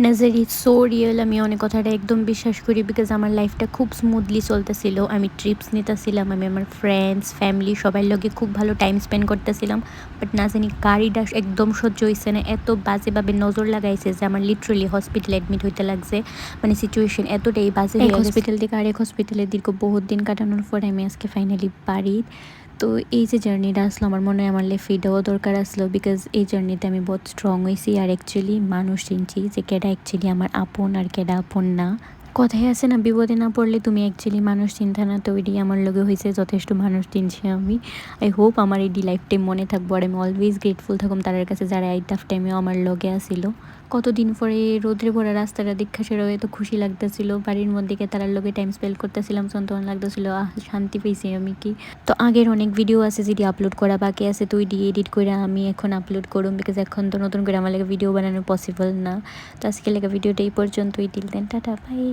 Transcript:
Nazar is so real. আমি অনেক কথাটা একদম বিশ্বাস করি বিকজ আমার লাইফটা খুব স্মুথলি চলতেছিল। আমি ট্রিপস নিতেছিলাম, আমি আমার ফ্রেন্ডস ফ্যামিলি সবার লগে খুব ভালো টাইম স্পেন্ড করতেছিলাম। বাট না জানি গাড়িটা একদম সহ্য হয়েছে না, এত বাজেভাবে নজর লাগাইছে যে আমার লিটারেলি হসপিটালে অ্যাডমিট হইতে লাগছে। মানে সিচুয়েশন এতটাই বাজে হয়ে গেছে। হসপিটাল থেকে আরেক হসপিটালে দীর্ঘ বহুত দিন কাটানোর পর আমি আজকে ফাইনালি বাড়ি। তো এই যে জার্নিটা আসলো, আমার মনে হয় আমার লাইফে এটাও দরকার আসলো বিকজ এই জার্নিতে আমি বহুত স্ট্রং হয়েছি আর অ্যাকচুয়ালি মানুষ চিনছি যে কেডা অ্যাকচুয়ালি আমার আপন আর কেডা আপন না। কথায় আছে না, বিপদে না পড়লে তুমি অ্যাকচুয়ালি মানুষ চিন্তা না, তো ওইটাই আমার লগে হয়েছে। যথেষ্ট মানুষ চিনছি আমি। আই হোপ আমার এই লাইফ টাইম মনে থাকবো আর আমি অলওয়েজ গ্রেটফুল থাকুম তাদের কাছে যারা এই টাফ টাইমেও আমার লগে আসিল। কতদিন পরে রোদ্রে ভরা রাস্তাটা দীক্ষা সেরা এত খুশি লাগতেছিল। বাড়ির মধ্যে গিয়ে তার লগে টাইম স্পেন্ড করতেছিলাম, সন্তোন লাগতেছিল, শান্তি পেয়েছি আমি কি। তো আগের অনেক ভিডিও আছে যেটি আপলোড করা বাকি আছে, তো ওইটি এডিট করে আমি এখন আপলোড করুম বিকজ এখন তো নতুন করে আমার লাগে ভিডিও বানানো পসিবল না। তো আজকে লেগে ভিডিওটা এই পর্যন্তই। Till then tata by.